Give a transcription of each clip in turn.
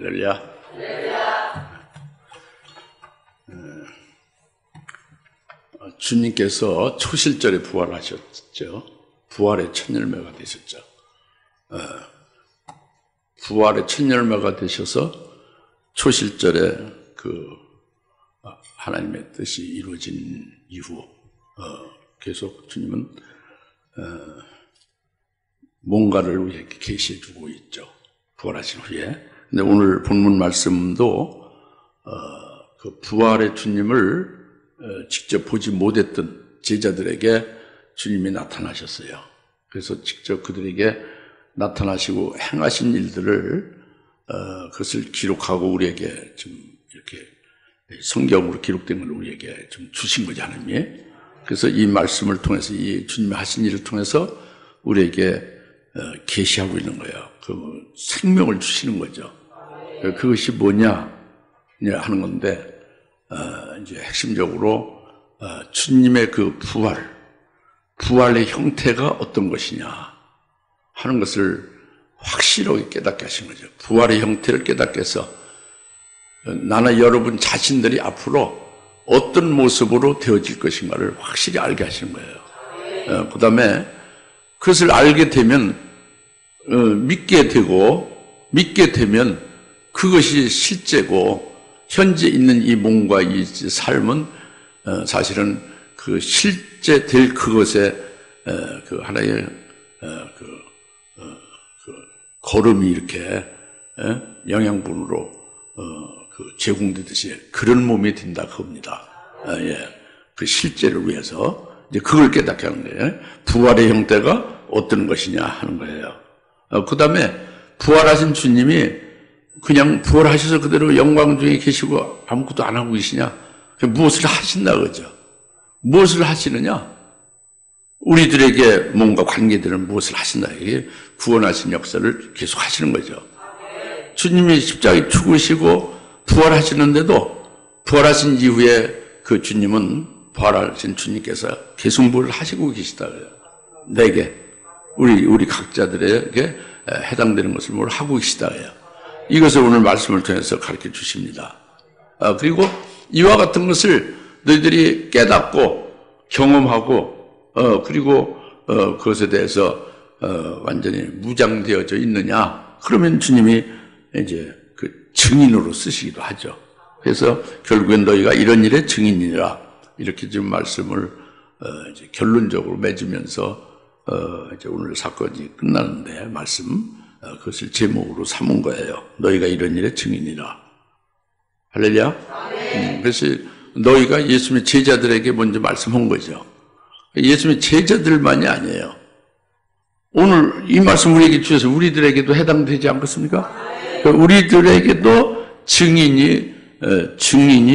할렐루야. 주님께서 초실절에 부활하셨죠. 부활의 첫 열매가 되셨죠. 부활의 첫 열매가 되셔서 초실절에 그 하나님의 뜻이 이루어진 이후 계속 주님은 뭔가를 우리에게 계시해 주고 있죠. 부활하신 후에. 근데 오늘 본문 말씀도 그 부활의 주님을 직접 보지 못했던 제자들에게 주님이 나타나셨어요. 그래서 직접 그들에게 나타나시고 행하신 일들을 그것을 기록하고 우리에게 좀 이렇게 성경으로 기록된 걸 우리에게 좀 주신 거죠, 하나님이. 그래서 이 말씀을 통해서 이 주님이 하신 일을 통해서 우리에게 계시하고 있는 거예요. 그 생명을 주시는 거죠. 그것이 뭐냐 하는 건데 이제 핵심적으로 주님의 그 부활의 형태가 어떤 것이냐 하는 것을 확실하게 깨닫게 하신 거죠. 부활의 형태를 깨닫게 해서 나나 여러분 자신들이 앞으로 어떤 모습으로 되어질 것인가를 확실히 알게 하시는 거예요. 그 다음에 그것을 알게 되면 믿게 되면 그것이 실제고 현재 있는 이 몸과 이 삶은 사실은 그 실제 될 그것에 그 하나의 그 걸음이 이렇게 영양분으로 그 제공되듯이 그런 몸이 된다 그겁니다. 그 실제를 위해서 이제 그걸 깨닫게 하는 거예요. 부활의 형태가 어떤 것이냐 하는 거예요. 그 다음에 부활하신 주님이 그냥 부활하셔서 그대로 영광 중에 계시고 아무것도 안 하고 계시냐? 무엇을 하신다 그러죠. 무엇을 하시느냐? 우리들에게 뭔가 관계되는 무엇을 하신다. 이게 구원하신 역사를 계속 하시는 거죠. 주님이 십자가에 죽으시고 부활하시는데도 부활하신 이후에 그 주님은 부활하신 주님께서 계속 뭘 하시고 계시다 그래요. 내게 우리 각자들에게 해당되는 것을 뭘 하고 계시다 그래요. 이것을 오늘 말씀을 통해서 가르쳐 주십니다. 그리고 이와 같은 것을 너희들이 깨닫고 경험하고 그리고 그것에 대해서 완전히 무장되어져 있느냐? 그러면 주님이 이제 그 증인으로 쓰시기도 하죠. 그래서 결국엔 너희가 이런 일의 증인이라 이렇게 지금 말씀을 이제 결론적으로 맺으면서 이제 오늘 사건이 끝나는데 말씀 그것을 제목으로 삼은 거예요. 너희가 이런 일의 증인이라. 할렐루야. 그래서 너희가 예수님의 제자들에게 먼저 말씀한 거죠. 예수님의 제자들만이 아니에요. 오늘 이 말씀 우리에게 주셔서 우리들에게도 해당되지 않겠습니까? 우리들에게도 증인이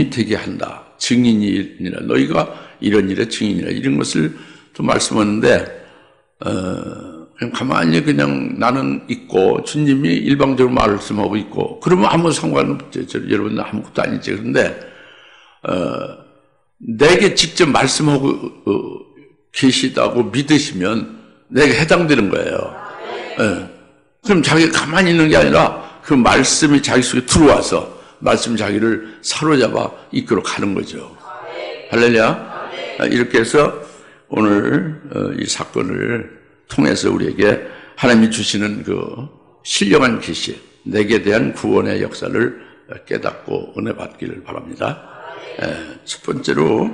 되게 한다. 증인이라 너희가 이런 일의 증인이라 이런 것을 또 말씀하는데 그냥 가만히 그냥 나는 있고 주님이 일방적으로 말씀하고 있고 그러면 아무 상관없죠. 여러분 아무것도 아니지. 그런데 내게 직접 말씀하고 계시다고 믿으시면 내게 해당되는 거예요. 그럼 자기가 가만히 있는 게 아니라 그 말씀이 자기 속에 들어와서 말씀이 자기를 사로잡아 이끌어 가는 거죠. 할렐루야. 이렇게 해서 오늘 이 사건을 통해서 우리에게 하나님이 주시는 그 신령한 계시, 내게 대한 구원의 역사를 깨닫고 은혜 받기를 바랍니다. 첫 번째로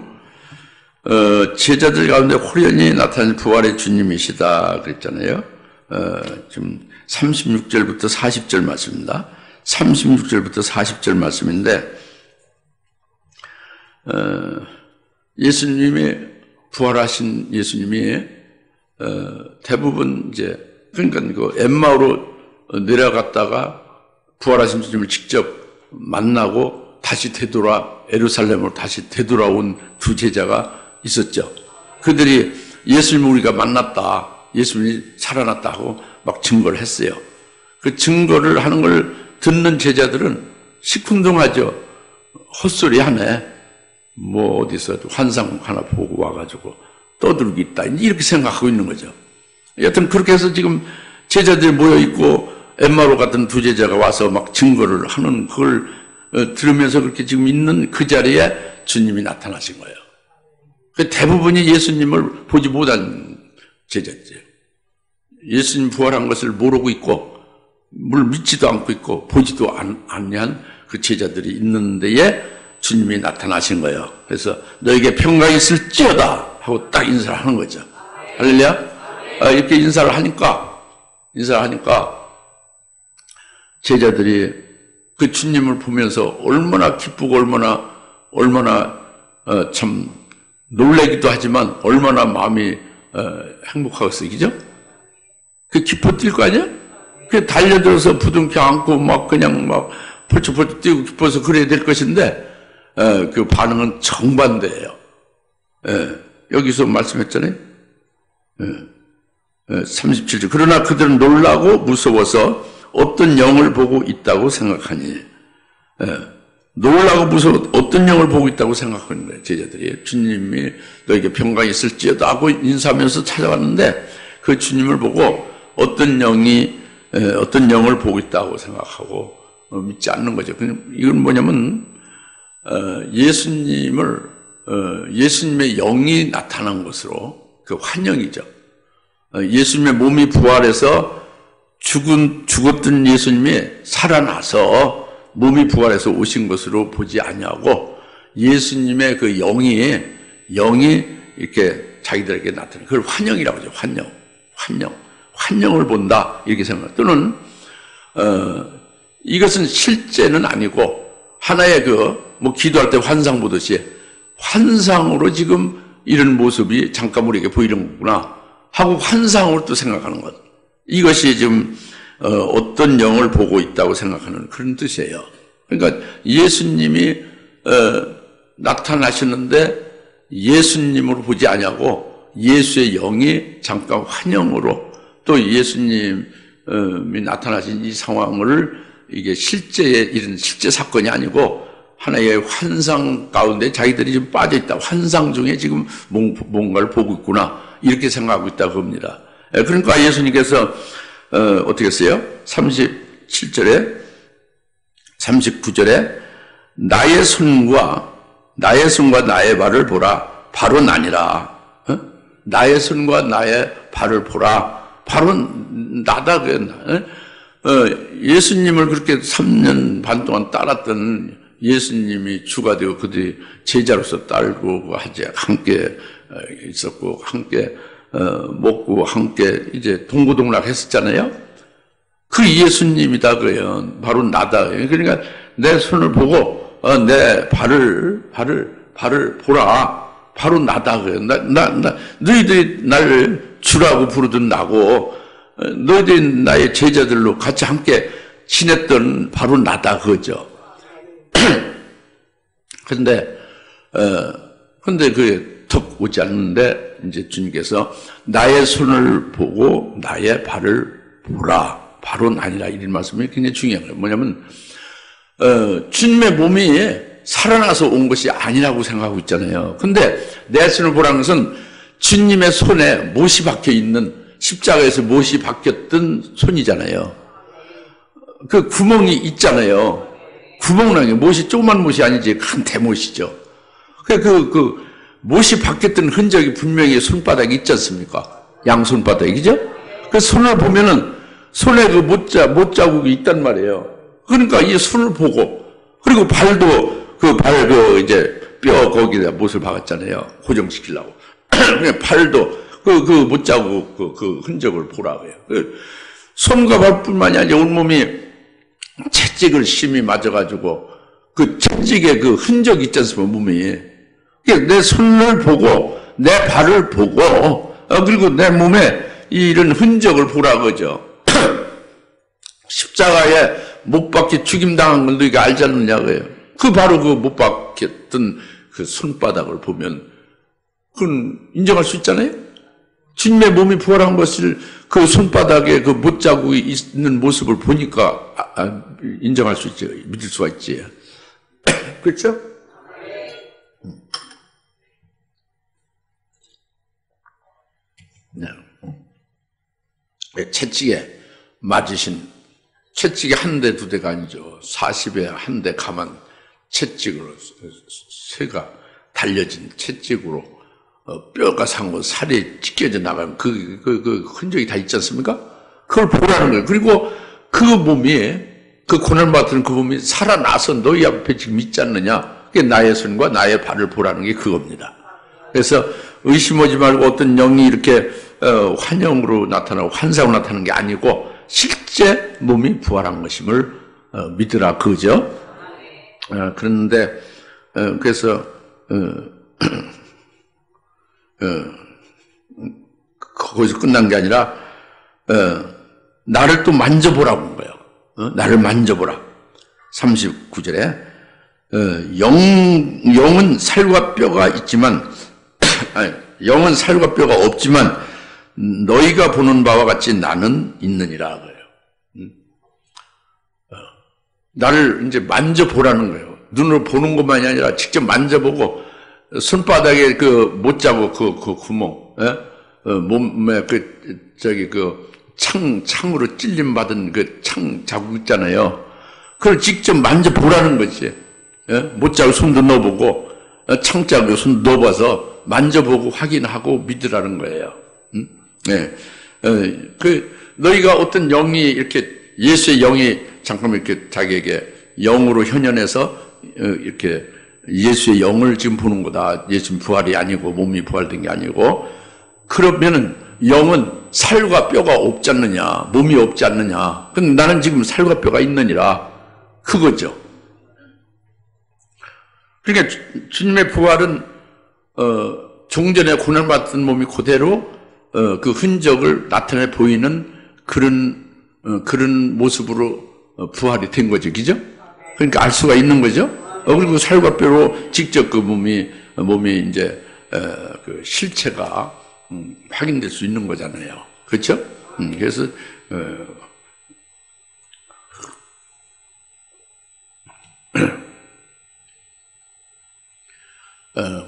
제자들 가운데 호련히 나타난 부활의 주님이시다 그랬잖아요. 지금 36절부터 40절 말씀입니다. 36절부터 40절 말씀인데 예수님이 부활하신 예수님이 대부분 이제 그러니까 그 엠마오로 내려갔다가 부활하신 주님을 직접 만나고 다시 되돌아 예루살렘으로 다시 되돌아온 두 제자가 있었죠. 그들이 예수님을 우리가 만났다, 예수님이 살아났다 하고 막 증거를 했어요. 그 증거를 하는 걸 듣는 제자들은 시큰둥하죠. 헛소리 하네. 뭐 어디서 환상 하나 보고 와가지고 떠들고 있다. 이렇게 생각하고 있는 거죠. 여튼 그렇게 해서 지금 제자들이 모여있고 엠마오 같은 두 제자가 와서 막 증거를 하는 그걸 들으면서 그렇게 지금 있는 그 자리에 주님이 나타나신 거예요. 대부분이 예수님을 보지 못한 제자죠. 예수님 부활한 것을 모르고 있고 물 믿지도 않고 있고 보지도 않냐한 그 제자들이 있는 데에 주님이 나타나신 거예요. 그래서 너에게 평강이 있을지어다 하고 딱 인사를 하는 거죠. 할렐루야. 이렇게 인사를 하니까 제자들이 그 주님을 보면서 얼마나 기쁘고 얼마나 참 놀라기도 하지만 얼마나 마음이 행복하겠어요. 그죠? 그 기뻐 뛸 거 아니야? 그 달려들어서 부둥켜 안고 막 그냥 막 펄쩍펄쩍 뛰고 기뻐서 그래야 될 것인데 그 반응은 정반대예요. 여기서 말씀했잖아요. 37절. 그러나 그들은 놀라고 무서워서 어떤 영을 보고 있다고 생각하니. 놀라고 무서워 어떤 영을 보고 있다고 생각하는 거예요. 제자들이. 주님이 너에게 평강이 있을지어다 하고 인사하면서 찾아왔는데 그 주님을 보고 어떤 영을 보고 있다고 생각하고 믿지 않는 거죠. 이건 뭐냐면 예수님의 영이 나타난 것으로 그 환영이죠. 예수님의 몸이 부활해서 죽었던 예수님이 살아나서 몸이 부활해서 오신 것으로 보지 아니하고 예수님의 그 영이 이렇게 자기들에게 나타나는 그걸 환영이라고 하죠. 환영을 본다 이렇게 생각해요. 또는 이것은 실제는 아니고 하나의 뭐 기도할 때 환상 보듯이 환상으로 지금 이런 모습이 잠깐 우리에게 보이는 거구나 하고 환상으로 또 생각하는 것. 이것이 지금 어떤 영을 보고 있다고 생각하는 그런 뜻이에요. 그러니까 예수님이 나타나시는데 예수님으로 보지 아니하고 예수의 영이 잠깐 환영으로 또 예수님이 나타나신 이 상황을 이게 이런 실제 사건이 아니고 하나의 환상 가운데 자기들이 지금 빠져있다. 환상 중에 지금 뭔가를 보고 있구나. 이렇게 생각하고 있다고 합니다. 그러니까 예수님께서 어떻게 했어요? 37절에 39절에 나의 손과 나의 발을 보라. 바로 나니라. 나의 손과 나의 발을 보라. 바로 나다. 예수님을 그렇게 3년 반 동안 따랐던 예수님이 주가 되고 그들이 제자로서 따르고 함께 있었고 함께 먹고 함께 이제 동고동락 했었잖아요. 그 예수님이다 그래요. 바로 나다. 그러니까 내 손을 보고 내 발을 보라. 바로 나다 그래요. 너희들이 나를 주라고 부르던 나고 너희들이 나의 제자들로 같이 함께 지냈던 바로 나다 그거죠. 근데 그게 턱 오지 않는데 이제 주님께서 나의 손을 보고 나의 발을 보라. 바로 나니라. 이런 말씀이 굉장히 중요한 거예요. 뭐냐면 주님의 몸이 살아나서 온 것이 아니라고 생각하고 있잖아요. 근데 내 손을 보라는 것은 주님의 손에 못이 박혀 있는 십자가에서 못이 박혔던 손이잖아요. 그 구멍이 있잖아요. 구멍나게 못이 조그만 못이 아니지 큰 대못이죠. 그 못이 박혔던 흔적이 분명히 손바닥에 있지 않습니까? 양손바닥에, 그죠? 그 손을 보면은 손에 그 못 자국이 있단 말이에요. 그러니까 이 손을 보고 그리고 발도 이제 뼈 거기다 못을 박았잖아요. 고정시키려고. 그냥 발도 그 못 자국 그 흔적을 보라고요. 손과 발뿐만이 아니라 온몸이 채찍을 심히 맞아가지고 그 채찍에 그 흔적이 있지 않습니까? 몸이. 내 손을 보고 내 발을 보고 그리고 내 몸에 이런 흔적을 보라 그죠. 십자가에 못 박혀 죽임당한 걸 너희가 알지 않느냐고요. 바로 그 못 박혔던 그 손바닥을 보면 그건 인정할 수 있잖아요. 주님의 몸이 부활한 것을 그 손바닥에 그 못 자국이 있는 모습을 보니까 인정할 수 있지, 믿을 수가 있지. 그렇죠? 네. 채찍에 맞으신 채찍이 한 대, 두 대가 아니죠. 40에 한 대 감한 채찍으로, 쇠가 달려진 채찍으로, 뼈가 상고 살이 찢겨져 나가면 그 흔적이 다 있지 않습니까? 그걸 보라는 거예요. 그리고 그 몸이, 그 고난받는 그 몸이 살아나서 너희 앞에 지금 있지 않느냐? 그게 나의 손과 나의 발을 보라는 게 그겁니다. 그래서 의심하지 말고 어떤 영이 이렇게 환영으로 나타나고 환상으로 나타나는 게 아니고 실제 몸이 부활한 것임을 믿으라 그죠? 그런데 그래서 거기서 끝난 게 아니라 나를 또 만져보라고 한 거예요. 나를 만져보라. 39절에 영은 살과 뼈가 있지만 아니, 영은 살과 뼈가 없지만 너희가 보는 바와 같이 나는 있느니라 그래요. 나를 이제 만져보라는 거예요. 눈으로 보는 것만이 아니라 직접 만져보고 손바닥에 그 못 자고 그 구멍, 몸에 창으로 찔림 받은 그 창 자국 있잖아요. 그걸 직접 만져보라는 거지. 못 자고 손도 넣어보고 창자국에 손 넣어봐서 만져보고 확인하고 믿으라는 거예요. 너희가 어떤 영이 이렇게 예수의 영이 잠깐 이렇게 자기에게 영으로 현현해서 이렇게 예수의 영을 지금 보는 거다. 예수는 부활이 아니고 몸이 부활된 게 아니고 그러면은 영은 살과 뼈가 없지 않느냐, 몸이 없지 않느냐. 근데 나는 지금 살과 뼈가 있느니라. 그거죠. 그러니까 주님의 부활은 종전에 고난받던 몸이 그대로 그 흔적을 나타내 보이는 그런 모습으로 부활이 된 거죠, 그죠? 그러니까 알 수가 있는 거죠. 그리고 살과 뼈로 직접 그 몸이 이제 그 실체가 확인될 수 있는 거잖아요, 그렇죠? 그래서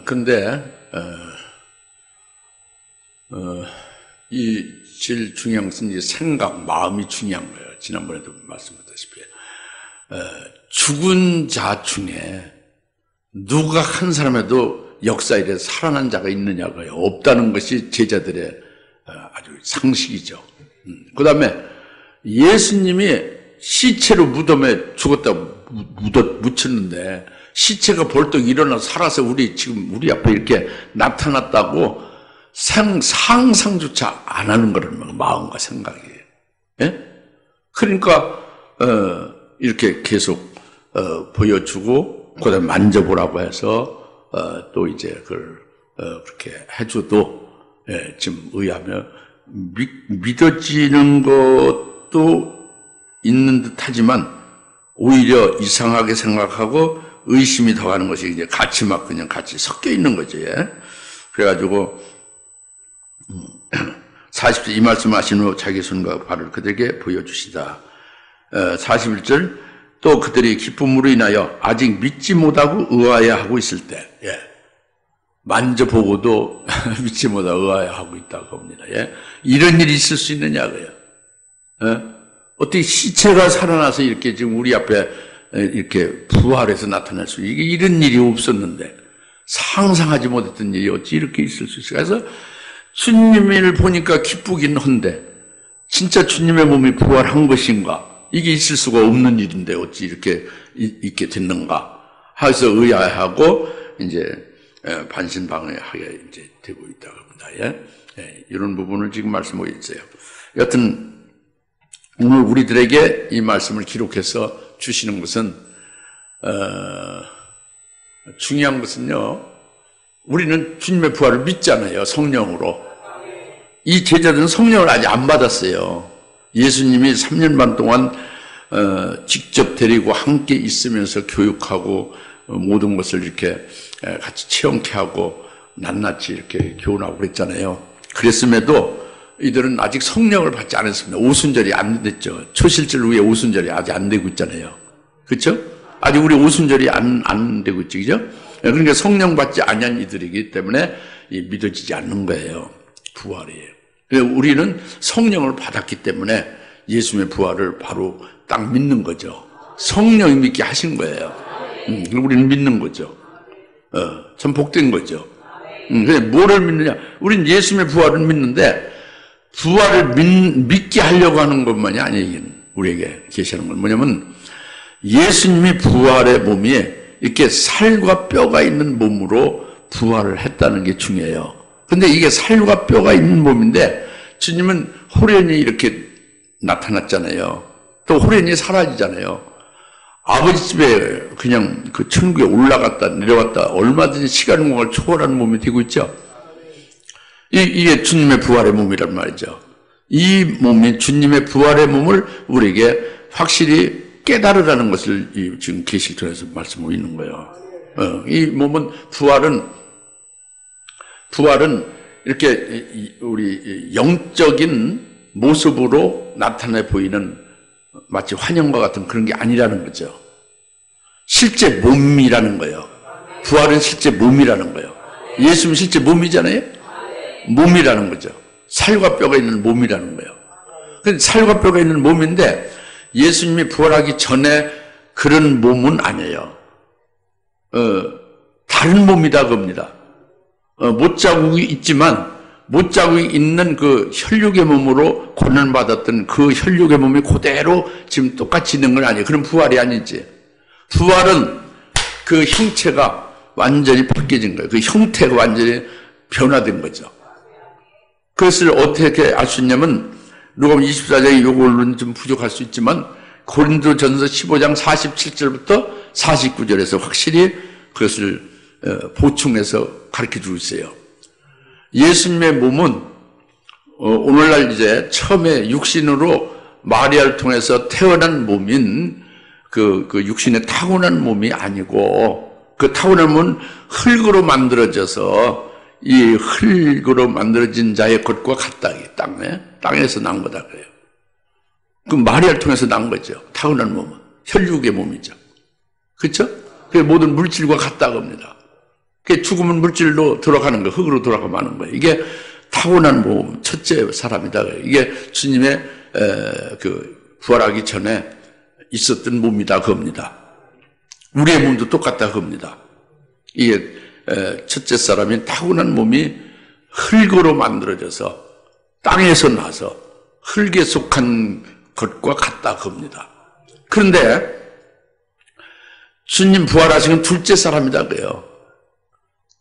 근데 이 제일 중요한 것은 이제 생각, 마음이 중요한 거예요. 지난번에도 말씀드렸다시피 죽은 자 중에 누가 한 사람에도 역사에 대해 살아난 자가 있느냐고요. 없다는 것이 제자들의 아주 상식이죠. 그 다음에 예수님이 시체로 무덤에 죽었다고 묻혔는데 시체가 벌떡 일어나 살아서 지금 우리 앞에 이렇게 나타났다고 상상조차 안 하는 거라는 마음과 생각이. 예? 그러니까 이렇게 계속 보여주고 그다음에 만져보라고 해서 또 이제 그걸 그렇게 해줘도 지금 의하면 믿어지는 것도 있는 듯하지만 오히려 이상하게 생각하고 의심이 더가는 것이 이제 그냥 같이 섞여 있는 거죠. 예? 그래가지고 40절 이 말씀하신 후 자기 손과 발을 그들에게 보여주시다. 41절 또 그들이 기쁨으로 인하여 아직 믿지 못하고 의아해하고 있을 때, 만져보고도 믿지 못하고 의아해하고 있다고 합니다. 이런 일이 있을 수 있느냐고요. 어떻게 시체가 살아나서 이렇게 지금 우리 앞에 이렇게 부활해서 나타날 수, 이런 일이 없었는데, 상상하지 못했던 일이 어찌 이렇게 있을 수 있을까? 그래서 주님을 보니까 기쁘긴 한데, 진짜 주님의 몸이 부활한 것인가? 이게 있을 수가 없는 일인데, 어찌 이렇게 있게 됐는가? 해서 의아해하고, 이제, 반신방해하게 이제 되고 있다고 합니다. 이런 부분을 지금 말씀하고 있어요. 여튼, 오늘 우리들에게 이 말씀을 기록해서 주시는 것은 중요한 것은요, 우리는 주님의 부활을 믿잖아요, 성령으로. 이 제자들은 성령을 아직 안 받았어요. 예수님이 3년 반 동안 직접 데리고 함께 있으면서 교육하고 모든 것을 이렇게 같이 체험케 하고 낱낱이 이렇게 교훈하고 그랬잖아요. 그랬음에도 이들은 아직 성령을 받지 않았습니다. 오순절이 안 됐죠. 초실절 후에 오순절이 아직 안 되고 있잖아요. 그렇죠? 아직 우리 오순절이 안 되고 있죠. 그죠? 그러니까 성령 받지 아니한 이들이기 때문에 믿어지지 않는 거예요. 부활이에요. 우리는 성령을 받았기 때문에 예수님의 부활을 바로 딱 믿는 거죠. 성령이 믿게 하신 거예요. 우리는 믿는 거죠. 참 복된 거죠. 근데 뭐를 믿느냐? 우린 예수님의 부활을 믿는데 부활을 믿게 하려고 하는 것만이 아니에요. 우리에게 계시하는 건 뭐냐면 예수님이 부활의 몸이 이렇게 살과 뼈가 있는 몸으로 부활을 했다는 게 중요해요. 근데 이게 살과 뼈가 있는 몸인데 주님은 호련히 이렇게 나타났잖아요. 또 호련히 사라지잖아요. 아버지 집에 그냥 그 천국에 올라갔다 내려왔다 얼마든지 시간 공간을 초월하는 몸이 되고 있죠. 이게 주님의 부활의 몸이란 말이죠. 이 몸이 주님의 부활의 몸을 우리에게 확실히 깨달으라는 것을 지금 계시를 통해서 말씀하고 있는 거예요. 이 몸은 부활은 이렇게 우리 영적인 모습으로 나타내 보이는 마치 환영과 같은 그런 게 아니라는 거죠. 실제 몸이라는 거예요. 부활은 실제 몸이라는 거예요. 예수는 실제 몸이잖아요. 몸이라는 거죠. 살과 뼈가 있는 몸이라는 거예요. 근데 살과 뼈가 있는 몸인데 예수님이 부활하기 전에 그런 몸은 아니에요. 다른 몸이다 겁니다. 못자국이 있지만 못자국이 있는 그 혈육의 몸으로 고난받았던 그 혈육의 몸이 그대로 지금 똑같이 있는 건 아니에요. 그럼 부활이 아니지. 부활은 그 형체가 완전히 바뀌어진 거예요. 그 형태가 완전히 변화된 거죠. 그것을 어떻게 알 수 있냐면 누가복음 24장에 요걸로는 좀 부족할 수 있지만 고린도전서 15장 47절부터 49절에서 확실히 그것을 보충해서 가르쳐주고 있어요. 예수님의 몸은 오늘날 이제 처음에 육신으로 마리아를 통해서 태어난 몸인 그 육신의 타고난 몸이 아니고 그 타고난 몸은 흙으로 만들어져서 이 흙으로 만들어진 자의 것과 같다. 땅에서 난 거다 그래요. 그 마리아를 통해서 난 거죠. 타고난 몸은 혈육의 몸이죠. 그렇죠? 그 모든 물질과 같다고 합니다. 그 죽으면 물질로 들어가는 거, 흙으로 돌아가 마는 거예요. 이게 타고난 몸, 첫째 사람이다. 이게 주님의 그 부활하기 전에 있었던 몸이다 그겁니다. 우리의 몸도 똑같다 그겁니다. 이게 첫째 사람인 타고난 몸이 흙으로 만들어져서 땅에서 나서 흙에 속한 것과 같다 그겁니다. 그런데 주님 부활하시면 둘째 사람이다 그래요.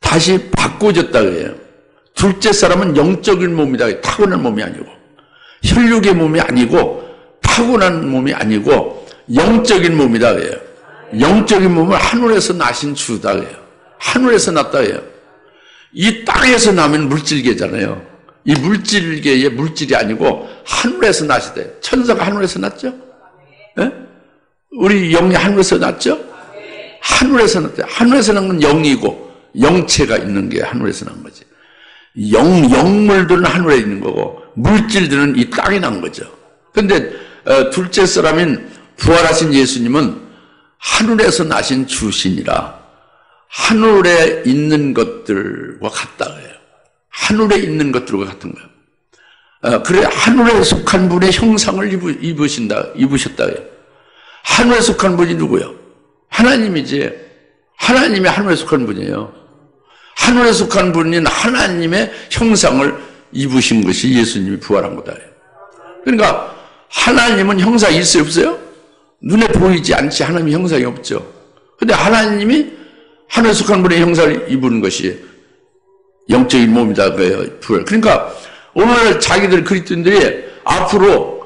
다시 바꿔졌다 그래요. 둘째 사람은 영적인 몸이다. 타고난 몸이 아니고 혈육의 몸이 아니고 타고난 몸이 아니고 영적인 몸이다 그래요. 영적인 몸을 하늘에서 나신 주다 그래요. 하늘에서 났다 그래요. 이 땅에서 나면 물질계잖아요. 이 물질계의 물질이 아니고 하늘에서 나시대. 천사가 하늘에서 났죠? 네? 우리 영이 하늘에서 났죠? 하늘에서 났대. 하늘에서 난 건 영이고 영체가 있는 게 하늘에서 난 거지. 영물들은 하늘에 있는 거고 물질들은 이 땅에 난 거죠. 그런데 둘째 사람인 부활하신 예수님은 하늘에서 나신 주신이라 하늘에 있는 것들과 같다 해요. 하늘에 있는 것들과 같은 거예요. 그래 하늘에 속한 분의 형상을 입으셨다 해요. 하늘에 속한 분이 누구예요? 하나님이지. 하나님이 하늘에 속한 분이에요. 하늘에 속한 분인 하나님의 형상을 입으신 것이 예수님이 부활한 거다. 그러니까 하나님은 형상이 있어요 없어요? 눈에 보이지 않지 하나님의 형상이 없죠. 그런데 하나님이 하늘에 속한 분의 형상을 입은 것이 영적인 몸이다 그래요. 부활. 그러니까 오늘 자기들 그리스도인들이 앞으로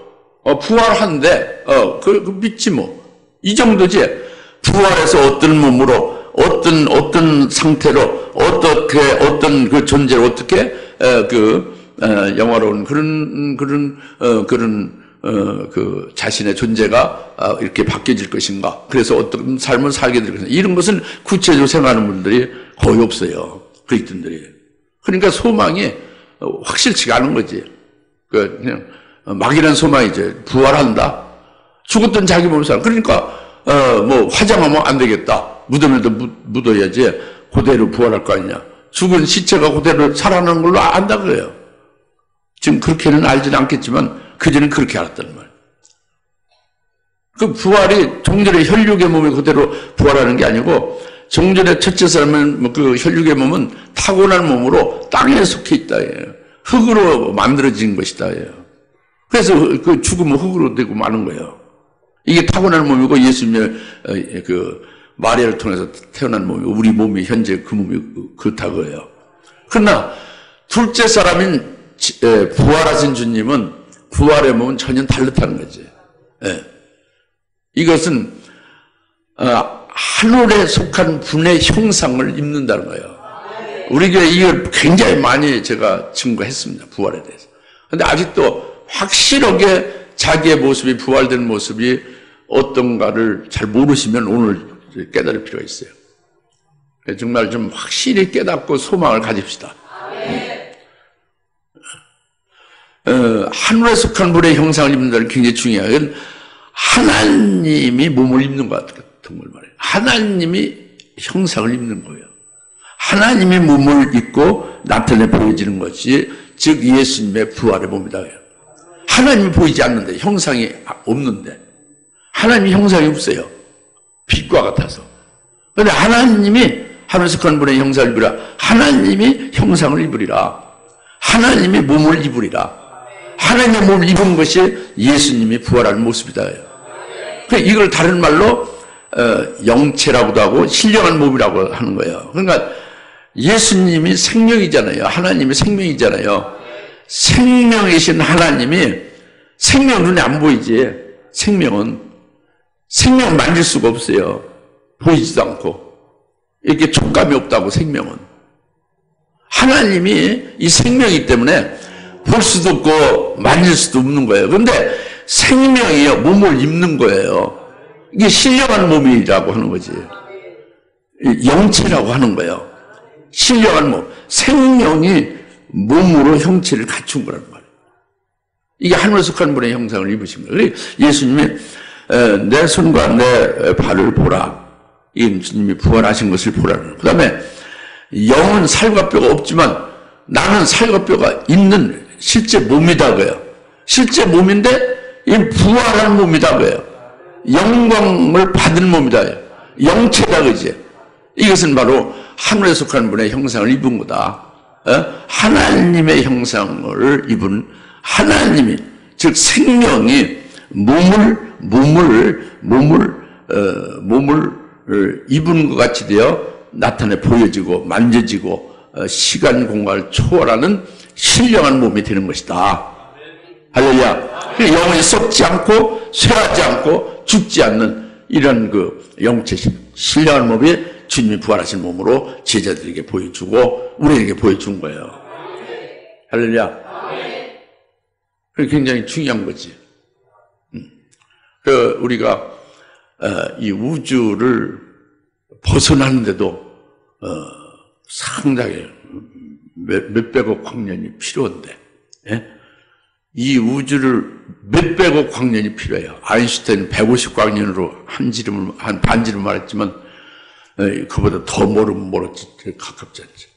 부활한데 그 믿지 뭐 이 정도지. 부활해서 어떤 몸으로 어떤 상태로 어떤 그 존재로 어떻게 영화로운 그 자신의 존재가 이렇게 바뀌어질 것인가. 그래서 어떤 삶을 살게 될 것인가. 이런 것은 구체적으로 생각하는 분들이 거의 없어요. 그리스도인들이. 그러니까 소망이 확실치가 않은 거지. 그냥 막연한 소망이지. 부활한다. 죽었던 자기 몸을 살아. 그러니까 뭐 화장하면 안 되겠다. 무덤에도 묻어야지 그대로 부활할 거 아니냐. 죽은 시체가 그대로 살아나는 걸로 안다 그래요. 지금 그렇게는 알지는 않겠지만 그전엔 그렇게 알았단 말이에요. 그 부활이 종전의 혈육의 몸이 그대로 부활하는 게 아니고 종전의 첫째 사람은 그 혈육의 몸은 타고난 몸으로 땅에 속해 있다예요. 흙으로 만들어진 것이다예요. 그래서 그 죽으면 흙으로 되고 마는 거예요. 이게 타고난 몸이고 예수님의 그 마리아를 통해서 태어난 몸이고 우리 몸이 현재 그 몸이 그렇다고요. 그러나 둘째 사람인 부활하신 주님은 부활의 몸은 전혀 다르다는 거지. 예. 이것은 하늘에 속한 분의 형상을 입는다는 거예요. 우리 교회 이걸 굉장히 많이 제가 증거했습니다. 부활에 대해서. 그런데 아직도 확실하게 자기의 모습이 부활된 모습이 어떤가를 잘 모르시면 오늘 깨달을 필요가 있어요. 정말 좀 확실히 깨닫고 소망을 가집시다. 하늘에 속한 분의 형상을 입는다는 게 굉장히 중요해요. 하나님이 몸을 입는 것 같은 걸 말해요. 하나님이 형상을 입는 거예요. 하나님이 몸을 입고 나타내 보여지는 것이 즉 예수님의 부활의 몸이다. 하나님이 보이지 않는데 형상이 없는데 하나님이 형상이 없어요. 빛과 같아서. 그런데 하나님이 하늘에 속한 분의 형상을 입으라. 하나님이 형상을 입으리라. 하나님이 몸을 입으리라. 하나님의 몸을 입은 것이 예수님이 부활하는 모습이다. 이걸 다른 말로 영체라고도 하고 신령한 몸이라고 하는 거예요. 그러니까 예수님이 생명이잖아요. 하나님이 생명이잖아요. 생명이신 하나님이 생명 눈에 안 보이지. 생명은 만질 수가 없어요. 보이지도 않고 이렇게 촉감이 없다고. 생명은 하나님이 이 생명이기 때문에 볼 수도 없고 만질 수도 없는 거예요. 그런데 생명이요 몸을 입는 거예요. 이게 신령한 몸이라고 하는 거지. 영체라고 하는 거예요. 신령한 몸. 생명이 몸으로 형체를 갖춘 거란 말이에요. 이게 하늘에 속한 분의 형상을 입으신 거예요. 예수님이 내 손과 내 발을 보라. 예수님이 부활하신 것을 보라는. 그 다음에 영은 살과 뼈가 없지만 나는 살과 뼈가 있는 실제 몸이다 그래요. 실제 몸인데 이 부활한 몸이다 그래요. 영광을 받은 몸이다. 영체다 그지. 이것은 바로 하늘에 속한 분의 형상을 입은 거다. 하나님의 형상을 입은 하나님이 즉 생명이 몸을 입은 것 같이 되어 나타내 보여지고 만져지고 시간 공간을 초월하는 신령한 몸이 되는 것이다. 할렐루야. 영혼이 썩지 않고 쇠하지 않고 죽지 않는 이런 그 영체식 신령한 몸이 주님이 부활하신 몸으로 제자들에게 보여주고 우리에게 보여준 거예요. 할렐루야. 그게 굉장히 중요한 거지. 우리가 이 우주를 벗어나는데도 상당히 몇백억 광년이 필요한데, 예? 이 우주를 몇백억 광년이 필요해요. 아인슈타인은 150광년으로 한 반지름 말했지만 그보다 더 멀었지, 가깝지 않죠.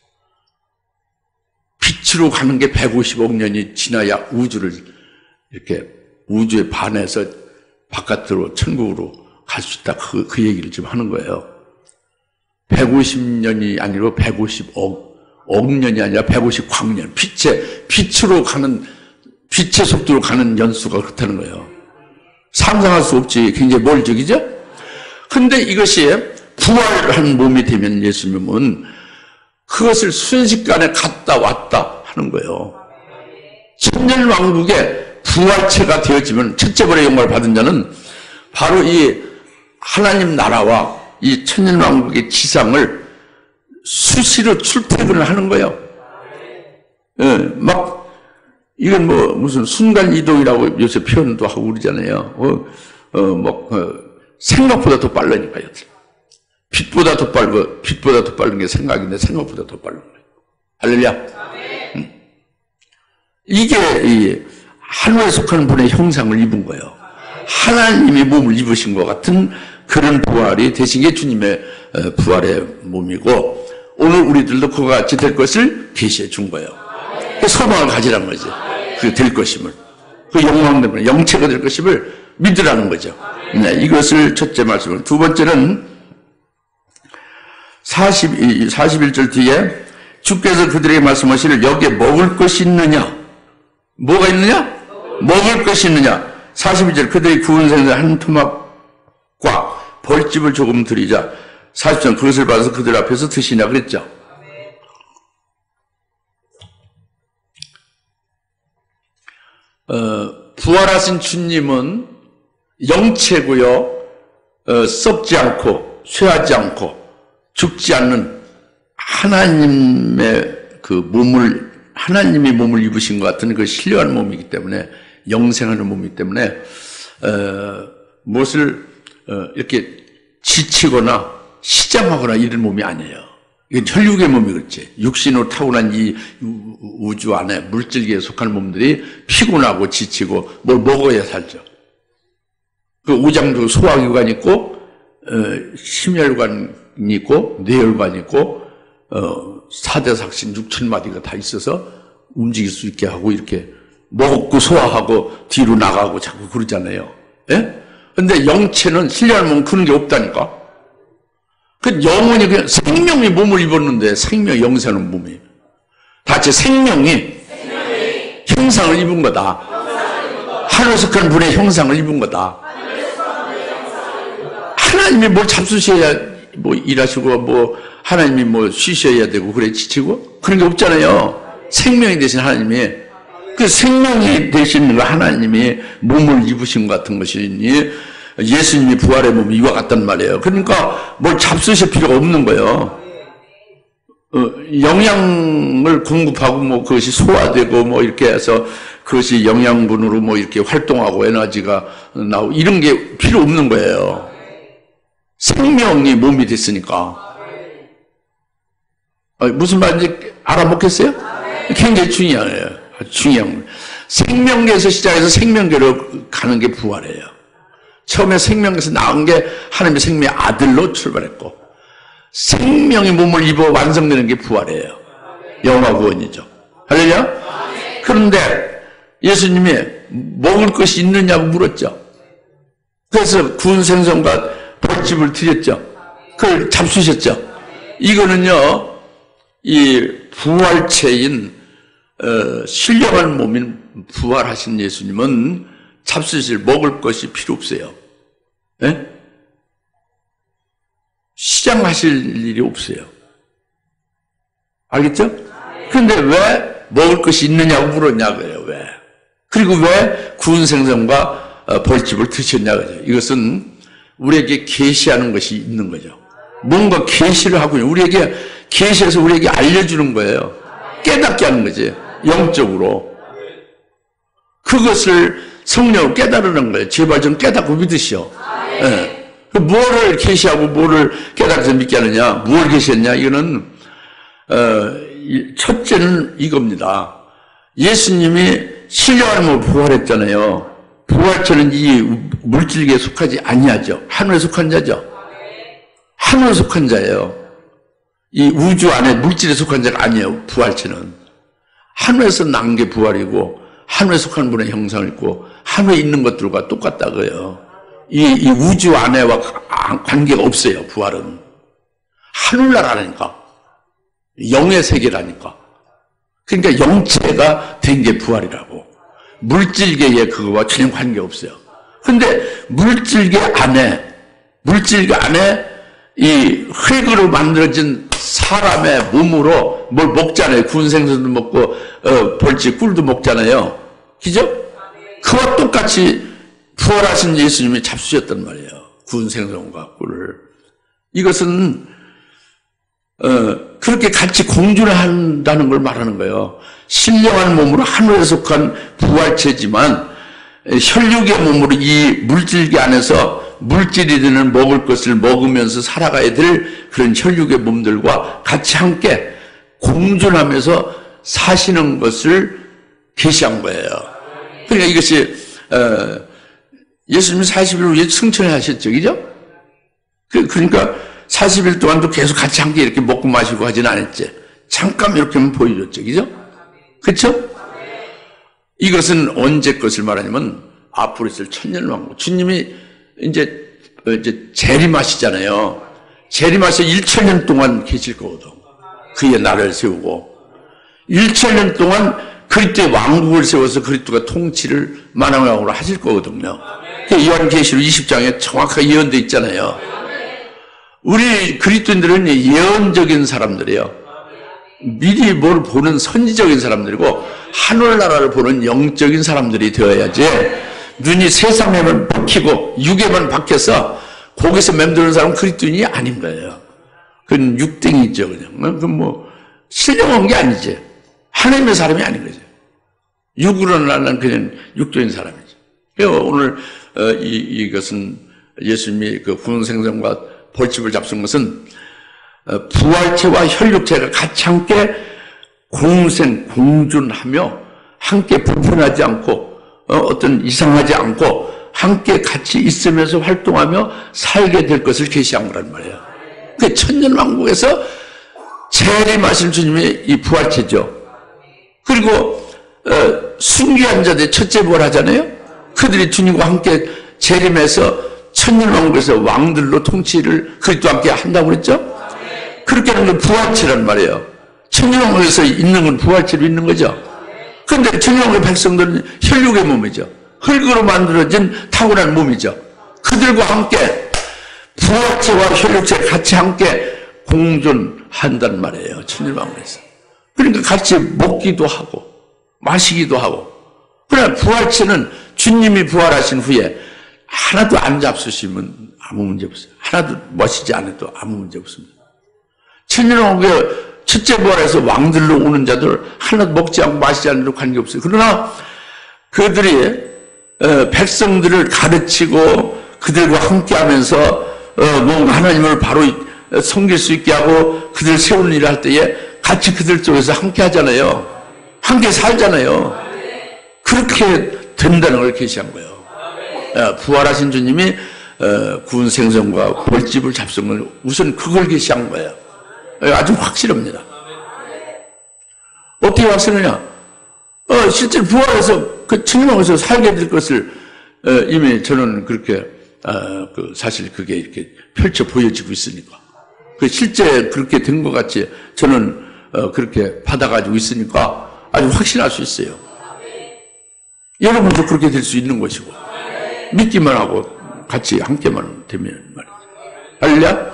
빛으로 가는 게 150억 년이 지나야 우주를 이렇게 우주에 반해서 바깥으로 천국으로 갈 수 있다. 그 얘기를 지금 하는 거예요. 150년이 아니고 150억 년이 아니라 150광년. 빛으로 가는 빛의 속도로 가는 연수가 그렇다는 거예요. 상상할 수 없지. 굉장히 멀적이죠? 근데 이것이 부활한 몸이 되면 예수님은 그것을 순식간에 갔다 왔다 하는 거예요. 천년왕국의 부활체가 되어지면 첫째 번의 영광을 받은 자는 바로 이 하나님 나라와 이 천년왕국의 지상을 수시로 출퇴근을 하는 거예요. 예, 막 이건 뭐 무슨 순간 이동이라고 요새 표현도 하고 그러잖아요. 생각보다 더 빠르니까요. 빛보다 더 빠른 게 생각인데 생각보다 더 빠른 거예요. 할렐루야. 이게 이 하늘에 속하는 분의 형상을 입은 거예요. 하나님이 몸을 입으신 것 같은 그런 부활이 되신 게 주님의 부활의 몸이고 오늘 우리들도 그와 같이 될 것을 계시해 준 거예요. 그 소망을 가지라는 거지. 그 될 것임을. 그 영광 때문에 영체가 될 것임을 믿으라는 거죠. 네, 이것을 첫째 말씀을. 두 번째는 41절 뒤에 주께서 그들에게 말씀하시기를 여기에 먹을 것이 있느냐? 뭐가 있느냐? 먹을 것이 있느냐? 42절 그들이 구운 생선 한 토막과 벌집을 조금 드리자. 40절 그것을 받아서 그들 앞에서 드시냐 그랬죠. 부활하신 주님은 영체고요. 썩지 않고 쇠하지 않고 죽지 않는 하나님의 하나님이 몸을 입으신 것 같은 그 신령한 몸이기 때문에 영생하는 몸이기 때문에 무엇을 이렇게 지치거나 시장하거나 이런 몸이 아니에요. 이건 혈육의 몸이 그렇지. 육신으로 타고난 이 우주 안에 물질계에 속한 몸들이 피곤하고 지치고 뭘 먹어야 살죠. 그 오장도 소화기관이 있고 심혈관이 있고 뇌혈관이 있고 4대 삭신 6천마디가 다 있어서 움직일 수 있게 하고 이렇게 먹고 소화하고 뒤로 나가고 자꾸 그러잖아요. 예? 근데 영체는 신령한 몸은 그런 게 없다니까. 그 영혼이 그냥 생명이 몸을 입었는데 생명 영생하는 몸이 다치 생명이 형상을 입은 거다. 하늘에 속한 분의 형상을 입은 거다. 하나님이 뭘 잡수셔야 뭐 일하시고 뭐 하나님이 뭐 쉬셔야 되고 그래 지치고 그런 게 없잖아요. 생명이 되신 하나님이 그 생명이 되신 그 하나님이 몸을 입으신 것 같은 것이니 예수님이 부활의 몸이 이와 같단 말이에요. 그러니까 뭘 잡수실 필요가 없는 거예요. 영양을 공급하고 뭐 그것이 소화되고 뭐 이렇게 해서 그것이 영양분으로 뭐 이렇게 활동하고 에너지가 나오고 이런 게 필요 없는 거예요. 생명이 몸이 됐으니까. 무슨 말인지 알아먹겠어요? 굉장히 중요해요. 중요한 생명계에서 시작해서 생명계로 가는 게 부활이에요. 처음에 생명에서 나온 게 하나님의 생명의 아들로 출발했고 생명의 몸을 입어 완성되는 게 부활이에요. 영화 구원이죠. 할렐루야? 그런데 예수님이 먹을 것이 있느냐고 물었죠. 그래서 구운 생선과 벌집을 드렸죠. 그걸 잡수셨죠. 이거는요, 이 부활체인 신령한 몸인 부활하신 예수님은 잡수실 먹을 것이 필요 없어요. 예? 시장하실 일이 없어요. 알겠죠? 그런데 왜 먹을 것이 있느냐고 물었냐 그래요. 왜? 그리고 왜 구운 생선과 벌집을 드셨냐 그래요. 이것은 우리에게 계시하는 것이 있는 거죠. 뭔가 계시를 하고요. 우리에게 계시해서 우리에게 알려주는 거예요. 깨닫게 하는 거지. 영적으로. 그것을 성령으로 깨달으는 거예요. 제발 좀 깨닫고 믿으시오. 네. 뭐를 계시하고 뭐를 깨달아서 믿게 하느냐. 무엇을 계시했냐. 이거는 첫째는 이겁니다. 예수님이 신령한 몸을 부활했잖아요. 부활체는 이 물질계에 속하지 아니하죠. 하늘에 속한 자죠. 하늘에 속한 자예요. 이 우주 안에 물질에 속한 자가 아니에요. 부활체는. 하늘에서 난 게 부활이고 하늘에 속한 분의 형상을 있고 하늘에 있는 것들과 똑같다고요. 이 우주 안에와 관계가 없어요. 부활은. 하늘나라니까. 영의 세계라니까. 그러니까 영체가 된 게 부활이라고. 물질계에 그거와 전혀 관계가 없어요. 근데 물질계 안에 이 흙으로 만들어진 사람의 몸으로 뭘 먹잖아요. 구운 생선도 먹고 벌집 꿀도 먹잖아요. 그죠? 그와 똑같이 부활하신 예수님이 잡수셨단 말이에요. 구운 생선과 꿀을. 이것은 그렇게 같이 공존을 한다는 걸 말하는 거예요. 신령한 몸으로 하늘에 속한 부활체지만 혈육의 몸으로 이 물질계 안에서 물질이 되는 먹을 것을 먹으면서 살아가야 될 그런 혈육의 몸들과 같이 함께 공존하면서 사시는 것을 계시한 거예요. 그러니까 이것이 예수님이 40일 후에 승천을 하셨죠. 그죠? 그러니까 40일 동안도 계속 같이 함께 이렇게 먹고 마시고 하진 않았지. 잠깐 이렇게만 보여줬죠. 그죠? 그렇죠? 이것은 언제 것을 말하냐면 앞으로 있을 천년왕국. 주님이 이제 재림하시잖아요. 재림하셔 1000년 동안 계실 거거든. 그의 나라를 세우고 1000년 동안 그리스도의 왕국을 세워서 그리스도가 통치를 만왕왕으로 하실 거거든요. 요한계시록 20장에 정확하게 예언되어 있잖아요. 우리 그리스도인들은 예언적인 사람들이에요. 미리 뭘 보는 선지적인 사람들이고 하늘나라를 보는 영적인 사람들이 되어야지 눈이 세상에만 박히고 육에만 박혀서 거기서 맴도는 사람은 그리스도인이 아닌 거예요. 그건 육등이죠. 그냥. 그건 뭐 신령한 게 아니지. 하나님의 사람이 아닌 거죠. 육으로 나는 그냥 육적인 사람이죠. 오늘 이것은 예수님이 그 구원생선과 벌집을 잡순 것은 부활체와 혈육체가 같이 함께 공생 공존하며 함께 불편하지 않고 어떤 이상하지 않고 함께 같이 있으면서 활동하며 살게 될 것을 계시한 거란 말이에요. 그 천년왕국에서 재림하신 주님이 이 부활체죠. 그리고 순교한 자들이 첫째 부활하잖아요. 그들이 주님과 함께 재림해서 천년왕국에서 왕들로 통치를 그리스도와 함께 한다고 그랬죠. 그렇게 하는 건 부활체란 말이에요. 천년왕국에서 있는 건 부활체로 있는 거죠. 그런데 천년왕국의 백성들은 혈육의 몸이죠. 흙으로 만들어진 타고난 몸이죠. 그들과 함께 부활체와 혈육체 같이 함께 공존한단 말이에요. 천년왕국에서. 그러니까 같이 먹기도 하고 마시기도 하고. 그러나 부활체는 주님이 부활하신 후에 하나도 안 잡수시면 아무 문제 없어요. 하나도 마시지 않아도 아무 문제 없습니다. 천년왕국에 첫째 부활해서 왕들로 오는 자들 하나도 먹지 않고 마시지 않아도 관계없어요. 그러나 그들이 백성들을 가르치고 그들과 함께하면서 뭔가 하나님을 바로 섬길 수 있게 하고 그들 세우는 일을 할 때에 같이 그들 속에서 함께 하잖아요. 함께 살잖아요. 그렇게 된다는 걸 계시한 거예요. 부활하신 주님이 구원 생선과 벌집을 잡순 걸 우선 그걸 계시한 거예요. 아주 확실합니다. 어떻게 확실하냐? 실제로 부활해서 그 천년왕국에서 살게 될 것을 이미 저는 그렇게 사실 그게 이렇게 펼쳐 보여지고 있으니까 그 실제 그렇게 된 것 같이 저는 그렇게 받아가지고 있으니까 아주 확신할 수 있어요. 여러분도 그렇게 될 수 있는 것이고 믿기만 하고 같이 함께만 되면 말이죠. 할렐루야?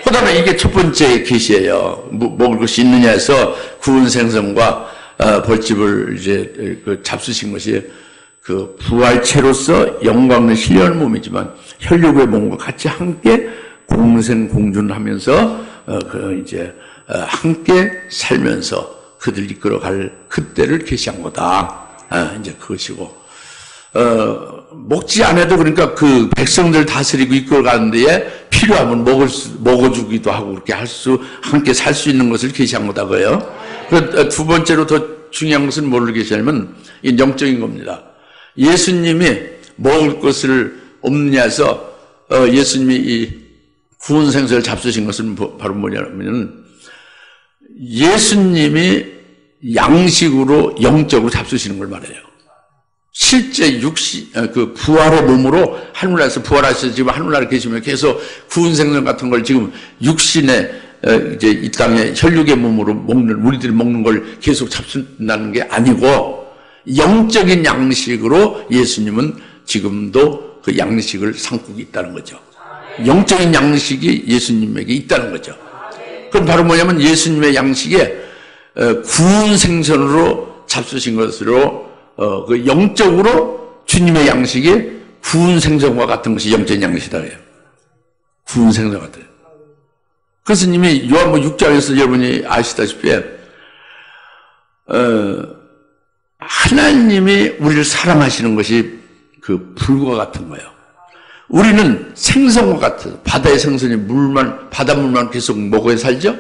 그 다음에 이게 첫 번째 계시예요. 먹을 것이 있느냐 해서 구운 생선과 벌집을 이제 잡수신 것이 그 부활체로서 영광을 실려하는 몸이지만 혈육의 몸과 같이 함께 공생 공존하면서 이제 함께 살면서 그들 이끌어갈 그때를 계시한 거다. 이제 그것이고 먹지 않아도 그러니까 그 백성들 다스리고 이끌어가는 데에 필요하면 먹어주기도 하고 그렇게 함께 살 수 있는 것을 계시한 거다 그래요. 두 번째로 더 중요한 것은 뭐를 계시냐면 이 영적인 겁니다. 예수님이 먹을 것을 없느냐 해서 예수님이 이 구원 생선을 잡수신 것은 바로 뭐냐면 예수님이 양식으로 영적으로 잡수시는 걸 말해요. 실제 그 부활의 몸으로 하늘나라에서 부활하셔서 지금 하늘나라에 계시면 계속 구운 생선 같은 걸 지금 육신에 이제 이 땅에 혈육의 몸으로 우리들이 먹는 걸 계속 잡순다는 게 아니고 영적인 양식으로 예수님은 지금도 그 양식을 삼고 있다는 거죠. 영적인 양식이 예수님에게 있다는 거죠. 그럼 바로 뭐냐면 예수님의 양식에 구운 생선으로 잡수신 것으로 그 영적으로 주님의 양식이 구운 생선과 같은 것이 영적인 양식이다 그래요. 구운 생선 같아요. 그래서 이미 요한복음 6장에서 여러분이 아시다시피 하나님이 우리를 사랑하시는 것이 그 불과 같은 거예요. 우리는 생선과 같아요. 바다의 생선이 바닷물만 계속 먹어야 살죠?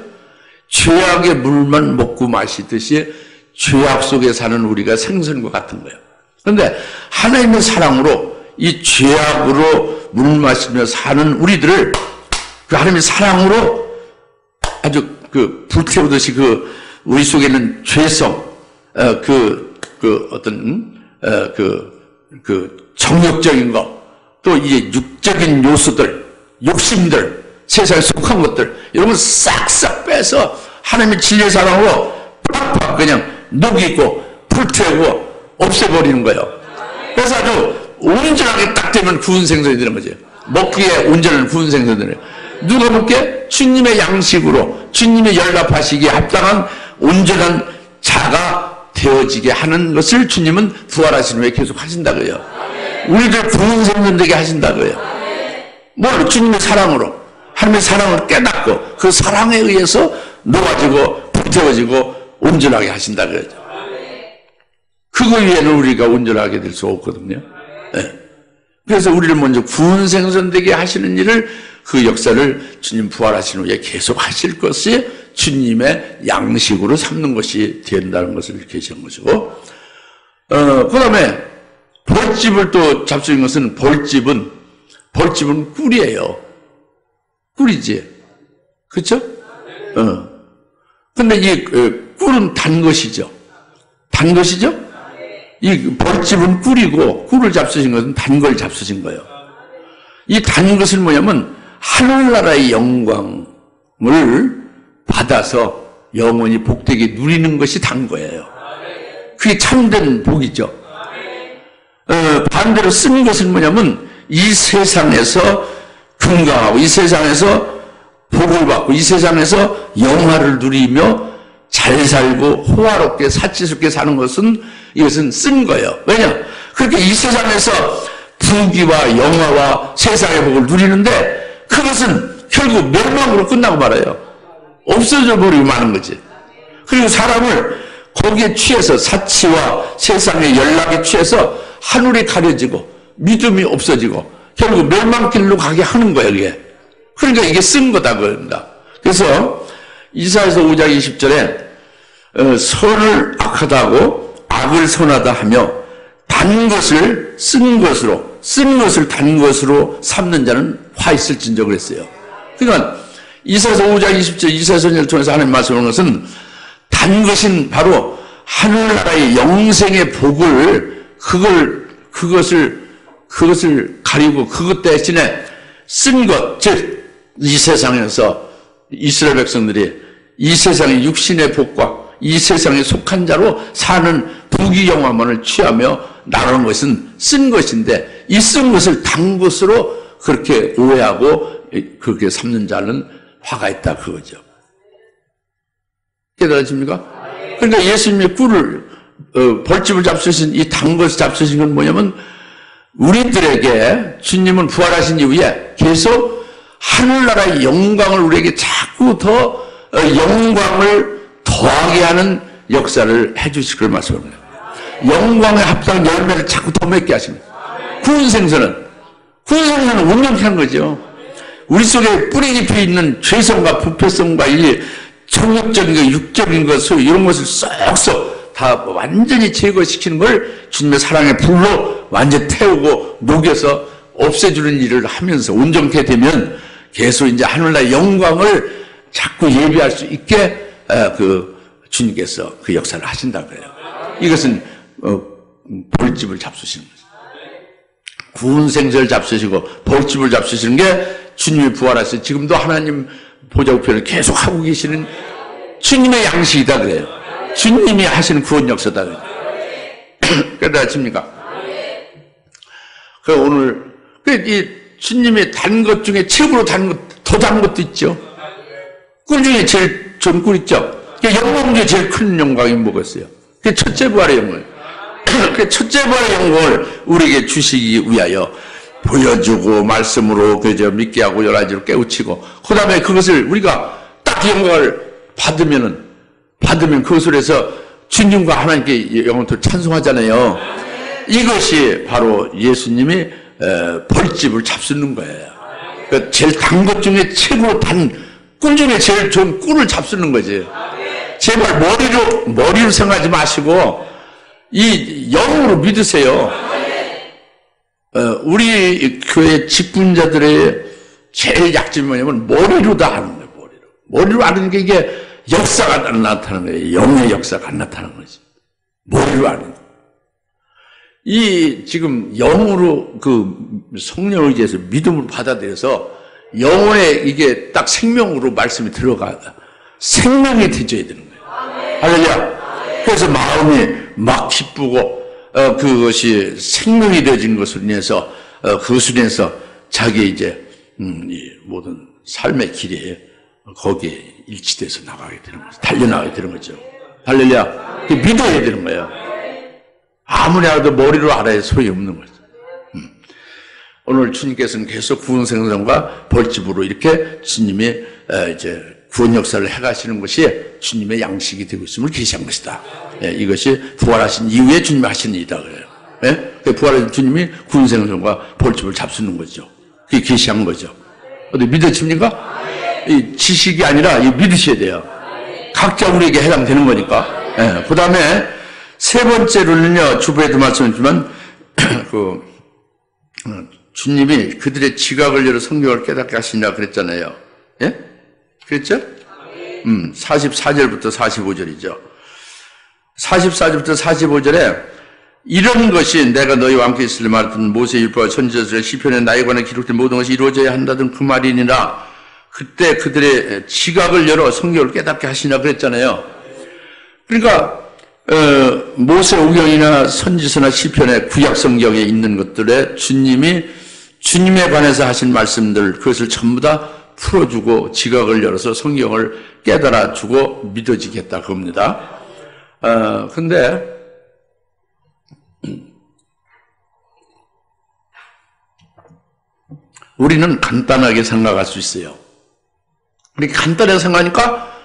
죄악의 물만 먹고 마시듯이 죄악 속에 사는 우리가 생선과 같은 거예요. 그런데 하나님의 사랑으로 이 죄악으로 물 마시며 사는 우리들을 그 하나님의 사랑으로 아주 그 불태우듯이 그 우리 속에 있는 죄성, 어떤 정욕적인 거, 또 이제 육적인 요소들, 욕심들, 세상에 속한 것들 이런 걸 싹싹 빼서 하나님의 진리의 사랑으로 팍팍 그냥 녹이고 불태우고 없애버리는 거예요. 그래서 아주 온전하게 딱 되면 구운 생선이 되는 거죠. 먹기에 온전한 구운 생선이 되는 거예요. 누가 먹게? 주님의 양식으로 주님의 연락하시기에 합당한 온전한 자가 되어지게 하는 것을 주님은 부활하신 후에 계속 하신다고요. 우리들 구운 생선 되게 하신다고요. 뭘? 주님의 사랑으로, 하나님의 사랑을 깨닫고 그 사랑에 의해서 녹아지고 불태워지고 온전하게 하신다고요. 그거 위에는 우리가 온전하게 될 수 없거든요. 네. 그래서 우리를 먼저 구운 생선 되게 하시는 일을, 그 역사를 주님 부활하신 후에 계속 하실 것이 주님의 양식으로 삼는 것이 된다는 것을 계시한 것이고, 그 다음에 벌집을 또 잡수인 것은 벌집은 꿀이에요. 꿀이지. 그렇죠? 근데 이 꿀은 단 것이죠. 단 것이죠? 이 벌집은 꿀이고 꿀을 잡수신 것은 단 걸 잡수신 거예요. 이 단 것은 뭐냐면 하늘나라의 영광을 받아서 영원히 복되게 누리는 것이 단 거예요. 그게 참된 복이죠. 반대로 쓴 것은 뭐냐면 이 세상에서 건강하고 이 세상에서 복을 받고 이 세상에서 영화를 누리며 잘 살고 호화롭게 사치스럽게 사는 것은, 이것은 쓴 거예요. 왜냐? 그렇게 이 세상에서 부귀와 영화와 세상의 복을 누리는데 그것은 결국 멸망으로 끝나고 말아요. 없어져 버리고 마는 거지. 그리고 사람을 거기에 취해서, 사치와 세상의 연락에 취해서 하늘이 가려지고 믿음이 없어지고 결국 멸망길로 가게 하는 거예요, 이게. 그러니까 이게 쓴 거다, 그겁니다. 그래서 이사야서 5장 20절에 선을 악하다고 악을 선하다 하며 단 것을 쓴 것을 단 것으로 삼는 자는 화 있을진저 그랬어요. 그러니까 이사야서 5장 20절 이사야서를 통해서 하나님 말씀하는 것은 단 것인 바로 하늘나라의 영생의 복을, 그것을 가리고 그것 대신에 쓴 것, 즉 이 세상에서 이스라엘 백성들이 이 세상의 육신의 복과 이 세상에 속한 자로 사는 부귀 영화만을 취하며 나가는 것은 쓴 것인데, 이 쓴 것을 단 것으로 그렇게 오해하고 그렇게 삼는 자는 화가 있다, 그거죠. 깨달아집니까? 그러니까 예수님의 꿀을, 벌집을 잡수신 이 단 것을 잡수신 건 뭐냐면, 우리들에게 주님은 부활하신 이후에 계속 하늘나라의 영광을 우리에게 자꾸 더 영광을 더하게 하는 역사를 해주실 걸 말씀합니다. 영광에 합당한 열매를 자꾸 더 맺게 하십니다. 구운 생선은 온전케 하는 거죠. 우리 속에 뿌리 깊이 있는 죄성과 부패성과 이 청력적인 것, 육적인 것, 이런 것을 쏙쏙 다 완전히 제거시키는 걸 주님의 사랑의 불로 완전히 태우고 녹여서 없애주는 일을 하면서 온전케 되면 계속 이제 하늘나라의 영광을 자꾸 예비할 수 있게 주님께서 그 역사를 하신다고요. 이것은 벌집을 잡수시는 거죠. 구운 생선을 잡수시고 벌집을 잡수시는 게 주님이 부활하셔서 지금도 하나님 보좌 우편을 계속 하고 계시는 주님의 양식이다 그래요. 주님이 하시는 구원 역사다 그래요. 깨달아집니까? 그 오늘 이 주님의 단 것 중에 최고로 단 것, 더 단 것도 있죠. 꿀 중에 제일 좋은 꿀 있죠. 영광 중에 제일 큰 영광이 뭐겠어요? 그게 첫째 부활의 영광. 그 첫째 부활의 영광을 우리에게 주시기 위하여 보여주고 말씀으로 그저 믿게 하고 여러 가지로 깨우치고, 그 다음에 그것을 우리가 딱 영광을 받으면 그것을 해서 주님과 하나님께 영원토록 찬송하잖아요. 이것이 바로 예수님이 벌집을 잡수는 거예요. 그러니까 제일 단 것 중에 최고 단 꿀 중에 제일 좋은 꿀을 잡수는 거지. 제발 머리로 생각하지 마시고 이 영으로 믿으세요. 우리 교회 직분자들의 제일 약점이 뭐냐면 머리로 다 하는 거예요. 머리로 하는 게 이게 역사가 안 나타나는 거예요. 영의 역사가 안 나타나는 거지. 머리로 하는 거. 이 지금 영으로 그 성령을 의지해서 믿음으로 받아들여서 영혼에 이게 딱 생명으로 말씀이 들어가 생명이 되져야 되는 거예요. 할렐루야. 그래서 마음이 막 기쁘고 그것이 생명이 되어진 것을 인해서 그것을 인해서 자기 이제 이 모든 삶의 길에 거기에 일치돼서 나가게 되는 거죠. 달려나가게 되는 거죠. 할렐루야. 믿어야 되는 거예요. 아무리 알아도 머리로 알아야 소용없는 거죠. 오늘 주님께서는 계속 구원생성과 벌집으로 이렇게 주님이 이제 구원 역사를 해가시는 것이 주님의 양식이 되고 있음을 계시한 것이다. 예, 이것이 부활하신 이후에 주님이 하신 일이다 그래요. 예? 부활하신 주님이 구원생성과 벌집을 잡수는 거죠. 그게 계시한 거죠. 어디 믿어집니까? 이 지식이 아니라 이 믿으셔야 돼요. 각자 우리에게 해당되는 거니까. 예, 그 다음에 세 번째로는요, 주부에도 말씀했지만, 주님이 그들의 지각을 열어 성경을 깨닫게 하시냐 그랬잖아요. 예? 그랬죠? 44절부터 45절이죠. 44절부터 45절에 이런 것이 내가 너희와 함께 있을 때 말했던 모세의 율법과 선지자들의 시편에 나에 관해 기록된 모든 것이 이루어져야 한다던 그 말이니라. 그때 그들의 지각을 열어 성경을 깨닫게 하시냐 그랬잖아요. 그러니까 모세오경이나 선지서나 시편에 구약 성경에 있는 것들에 주님이 주님에 관해서 하신 말씀들 그것을 전부 다 풀어주고 지각을 열어서 성경을 깨달아주고 믿어지겠다 그겁니다. 근데 우리는 간단하게 생각할 수 있어요. 우리 간단하게 생각하니까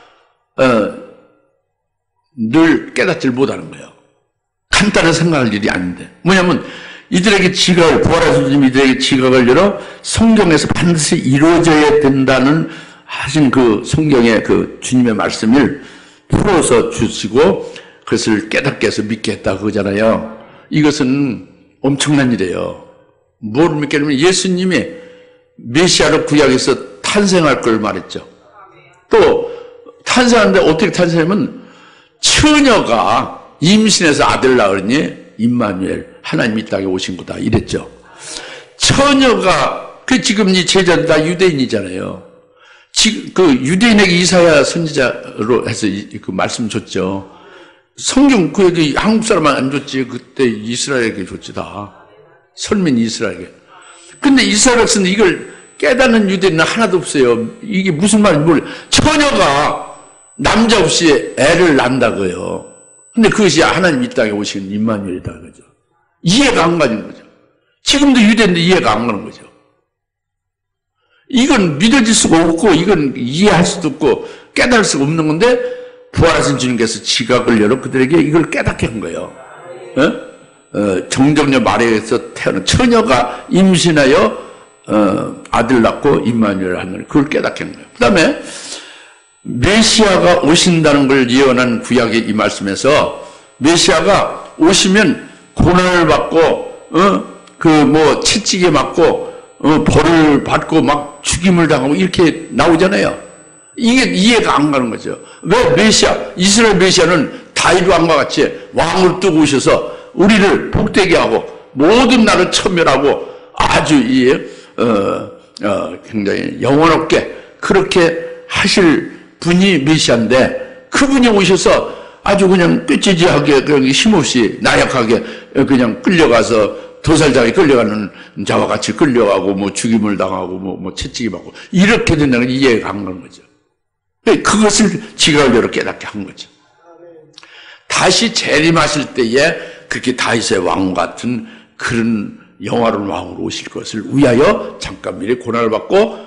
늘 깨닫질 못하는 거예요. 간단하게 생각할 일이 아닌데 뭐냐면 이들에게 지각을 부활하신 주님 이들에게 지각을 열어 성경에서 반드시 이루어져야 된다는 하신 그 성경의 그 주님의 말씀을 풀어서 주시고 그것을 깨닫게 해서 믿게 했다 그거잖아요. 이것은 엄청난 일이에요. 뭘 믿게 하면 예수님이 메시아로 구약에서 탄생할 걸 말했죠. 또 탄생하는데 어떻게 탄생하면 처녀가 임신해서 아들 낳으니 임마누엘 하나님 이 땅에 오신 거다 이랬죠. 처녀가 그 지금 이 제자들 다 유대인이잖아요. 지금 그 유대인에게 이사야 선지자로 해서 그 말씀 줬죠. 성경 그 여기 한국 사람만 안 줬지 그때 이스라엘에게 줬지 다 선민 이스라엘에게. 근데 이스라엘 백성은 이걸 깨닫는 유대인은 하나도 없어요. 이게 무슨 말인지 몰라요. 처녀가 남자 없이 애를 낳는다고요. 근데 그것이 하나님 이 땅에 오신 임마누엘이다 그죠. 이해가 안 가는 거죠. 지금도 유대인데 이해가 안 가는 거죠. 이건 믿어질 수가 없고 이건 이해할 수도 없고 깨달을 수가 없는 건데 부활하신 주님께서 지각을 열어 그들에게 이걸 깨닫게 한 거예요. 정정녀 마리아에서 태어난 처녀가 임신하여 아들 낳고 임마누엘 하늘 그걸 깨닫게 한 거예요. 그 다음에 메시아가 오신다는 걸 예언한 구약의 이 말씀에서 메시아가 오시면 고난을 받고 채찍에 맞고 벌을 받고 막 죽임을 당하고 이렇게 나오잖아요. 이게 이해가 안 가는 거죠. 왜 메시아 이스라엘 메시아는 다윗 왕과 같이 왕을 뜨고 오셔서 우리를 복되게 하고 모든 나를 천멸하고 아주 굉장히 영원롭게 그렇게 하실 분이 메시아인데 그분이 오셔서 아주 그냥 꾀찌지하게 그냥 힘없이 나약하게 그냥 끌려가서 도살장에 끌려가는 자와 같이 끌려가고 뭐 죽임을 당하고 뭐 채찍이 받고 이렇게 된다는 건 이해가 안 가는 거죠. 그것을 지각을 열어 깨닫게 한 거죠. 다시 재림하실 때에 그렇게 다윗의 왕 같은 그런 영화로운 왕으로 오실 것을 위하여 잠깐 미리 고난을 받고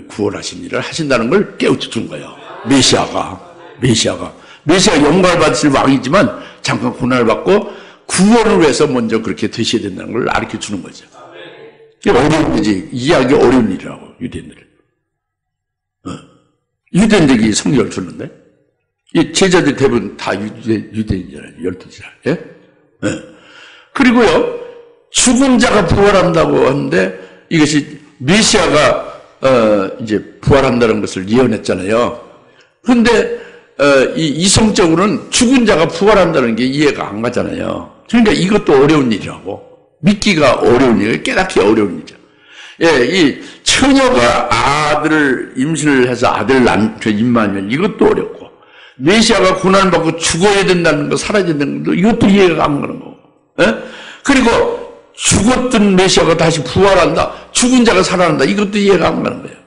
구원하신 일을 하신다는 걸 깨우쳐 준 거예요. 메시아가 영광을 받으실 왕이지만 잠깐 고난을 받고 구원을 위해서 먼저 그렇게 되셔야 된다는 걸 가르쳐 주는 거죠. 이게 어려운 일이지. 이해하기 어려운 일이라고 유대인들. 유대인들이 성경을 줬는데 이 제자들 대부분 다 유대인이잖아요. 12살. 예? 예. 그리고요 죽은 자가 부활한다고 하는데 이것이 메시아가 이제 부활한다는 것을 예언했잖아요. 그런데 이성적으로는 죽은 자가 부활한다는 게 이해가 안 가잖아요. 그러니까 이것도 어려운 일이라고. 믿기가 어려운 일, 깨닫기 어려운 일이죠. 예, 이 처녀가 아들을 임신을 해서 아들을 낳은 임마누엘, 이것도 어렵고, 메시아가 고난받고 죽어야 된다는 거, 사라져야 되는 것도 이것도 이해가 안 가는 거고. 예? 그리고 죽었던 메시아가 다시 부활한다, 죽은 자가 살아난다, 이것도 이해가 안 가는 거예요.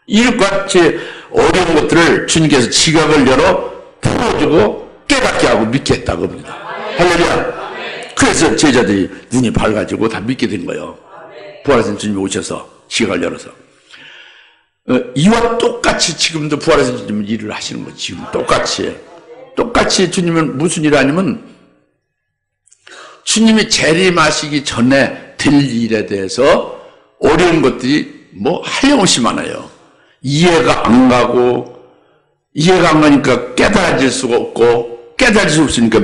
이렇게 같이 어려운 것들을 주님께서 지각을 열어 풀어주고 깨닫게 하고 믿게 했다고 합니다. 할렐루야. 그래서 제자들이 눈이 밝아지고 다 믿게 된 거예요. 부활하신 주님이 오셔서 지각을 열어서. 이와 똑같이 지금도 부활하신 주님은 일을 하시는 거지. 지금 똑같이 주님은 무슨 일을 하냐면 주님이 재림하시기 전에 될 일에 대해서 어려운 것들이 뭐 한량없이 많아요. 이해가 안 가니까 깨달아질 수가 없고, 깨달을 수 없으니까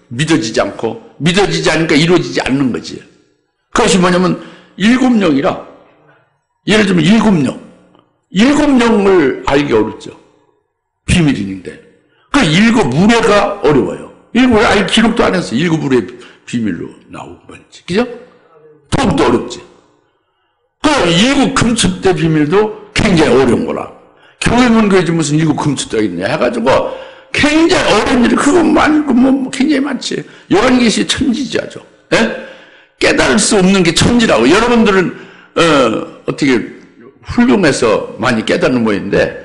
믿어지지 않고, 믿어지지 않으니까 이루어지지 않는 거지. 그것이 뭐냐면 7영이라. 예를 들면 7영. 7영을 알기 어렵죠. 비밀인데. 그 7무례가 어려워요. 7무례 아예 기록도 안 했어. 7무례 비밀로 나오고 말이지. 그죠? 더욱더 어렵지. 그 7금첩대 비밀도 굉장히 어려운 거라. 교회문 교회지 무슨 7금첩대가 있냐 해가지고 굉장히 어려운 일이 그거 많고 뭐 굉장히 많지. 요한계시 천지지 아주. 예? 깨달을 수 없는 게 천지라고. 여러분들은 어떻게 훌륭해서 많이 깨닫는 모양인데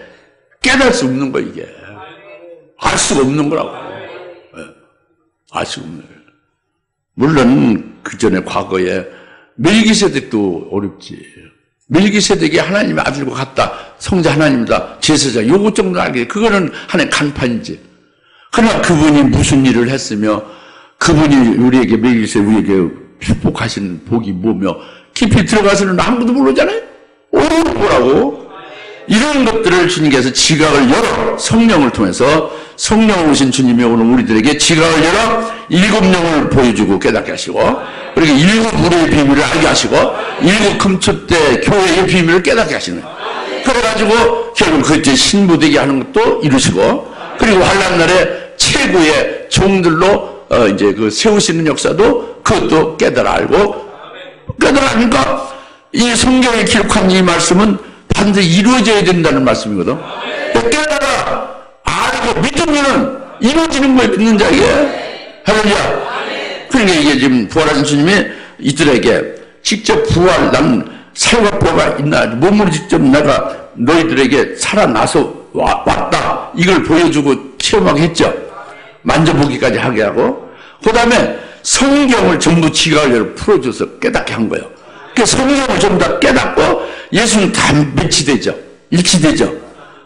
깨달을 수 없는 거 이게. 알 수가 없는 거라고. 예. 알 수가 없는 거예요. 물론 그 전에 과거에 멜기세덱도 어렵지. 멜기세덱이 하나님의 아들과 같다. 성자 하나님이다. 제사장. 요것 정도 알게. 그거는 하나의 간판이지. 그러나 그분이 무슨 일을 했으며 그분이 우리에게 멜기세덱 우리에게 축복하신 복이 뭐며 깊이 들어가서는 아무도 모르잖아요. 어려운 거라고. 이런 것들을 주님께서 지각을 열어 성령을 통해서 성령 오신 주님이 오늘 우리들에게 지각을 열어 7영을 보여주고 깨닫게 하시고, 그리고 7무례의 비밀을 알게 하시고 7금첩대 교회의 비밀을 깨닫게 하시는 거예요. 그래가지고 결국 그때 신부되게 하는 것도 이루시고, 그리고 환난날에 최고의 종들로 이제 그 세우시는 역사도 그것도 깨달아 알고, 깨달아 아니까 이 성경에 기록한 이 말씀은 반드시 이루어져야 된다는 말씀이거든. 깨달아 알고 믿으면 이루어지는 거예요. 믿는 자에게. 할렐루야. 그러니까 이게 지금 부활하신 주님이 이들에게 직접 부활, 난 살과 부활가 있나, 몸으로 직접 내가 너희들에게 살아나서 왔다, 이걸 보여주고 체험하게 했죠. 만져보기까지 하게 하고, 그 다음에 성경을 전부 지각을 풀어줘서 깨닫게 한 거예요. 그 성경을 전부 다 깨닫고 예수님 다 매치되죠. 일치되죠.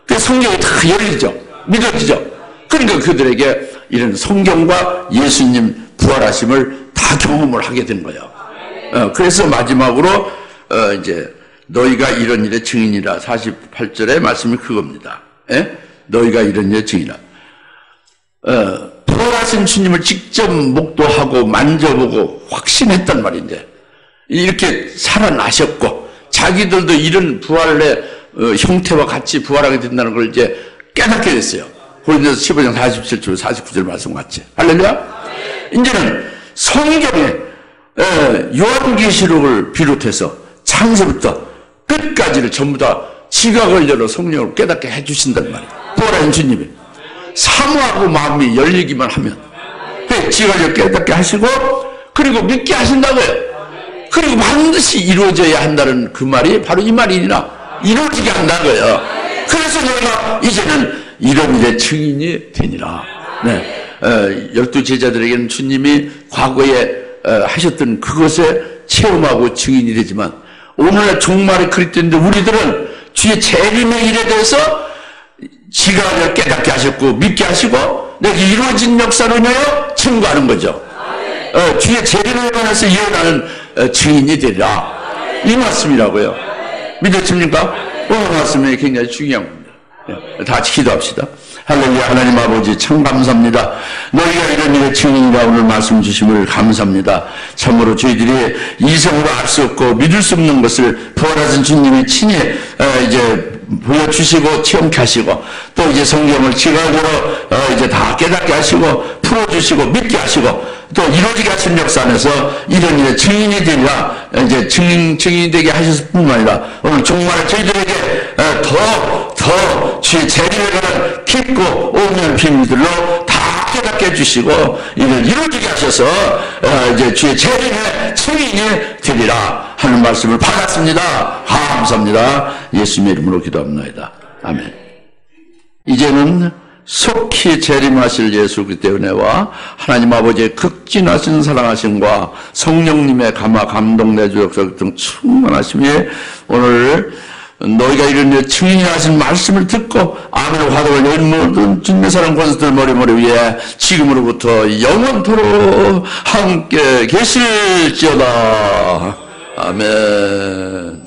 그 성경이 다 열리죠. 믿어지죠. 그러니까 그들에게 이런 성경과 예수님 부활하심을 다 경험을 하게 된 거예요. 그래서 마지막으로 이제 너희가 이런 일의 증인이라. 48절의 말씀이 그겁니다. 예? 너희가 이런 일의 증인이라. 부활하신 주님을 직접 목도하고 만져보고 확신했단 말인데, 이렇게 살아나셨고 자기들도 이런 부활의 형태와 같이 부활하게 된다는 걸 이제 깨닫게 됐어요. 고린도서 15장 47절 49절 말씀 같이. 할렐루야. 이제는 성경에 요한계시록을 비롯해서 창세부터 끝까지를 전부 다 지각을 열어 성령을 깨닫게 해주신단 말이에요. 부활하신 주님이 사모하고 마음이 열리기만 하면 지각을 깨닫게 하시고, 그리고 믿게 하신다고요. 그리고 반드시 이루어져야 한다는 그 말이 바로 이 말이나 이루어지게 한다고요. 그래서 내가 이제는 이런 일의 증인이 되니라. 네. 12 제자들에게는 주님이 과거에 하셨던 그것에 체험하고 증인이 되지만, 오늘날 종말의 그리스도인들 우리들은 주의 재림의 일에 대해서 지각을 깨닫게 하셨고 믿게 하시고 내가 이루어진 역사로 인하여 증거하는 거죠. 주의 재림에 관해서 예언하는 증인이 되리라. 이 말씀이라고요. 믿으십니까? 오늘 말씀이 굉장히 중요한 겁니다. 다 같이 기도합시다. 할렐루야. 하나님 아버지 참 감사합니다. 너희가 이런 일의 증인이라 오늘 말씀 주심을 감사합니다. 참으로 저희들이 이성으로 알 수 없고 믿을 수 없는 것을 부활하신 주님이 친히 이제 보여주시고 체험케 하시고, 또 이제 성경을 지각으로 이제 다 깨닫게 하시고 풀어주시고 믿게 하시고 또 이루어지게 하시는 역사 안에서 이런 일에 증인이 되리라. 이제 증인이 되게 하셨을 뿐만 아니라 오늘 정말 저희들에게 더 주의 재림에 관한 깊고 오면 비밀들로 다 깨닫게 해주시고 이를 이루어지게 하셔서 이제 주의 재림의 증인이 되리라 하는 말씀을 받았습니다. 감사합니다. 예수님의 이름으로 기도합니다. 아멘. 이제는 속히 재림하실 예수 그리스도의 은혜와 하나님 아버지의 극진하신 사랑하심과 성령님의 감화 감동 내주역 등 충만하심이 오늘 너희가 이런 증인이 하신 말씀을 듣고 아멘 화답을 낸 모든 주님의 사랑 권수들 머리머리 위에 지금으로부터 영원토록 함께 계실지어다. 아멘.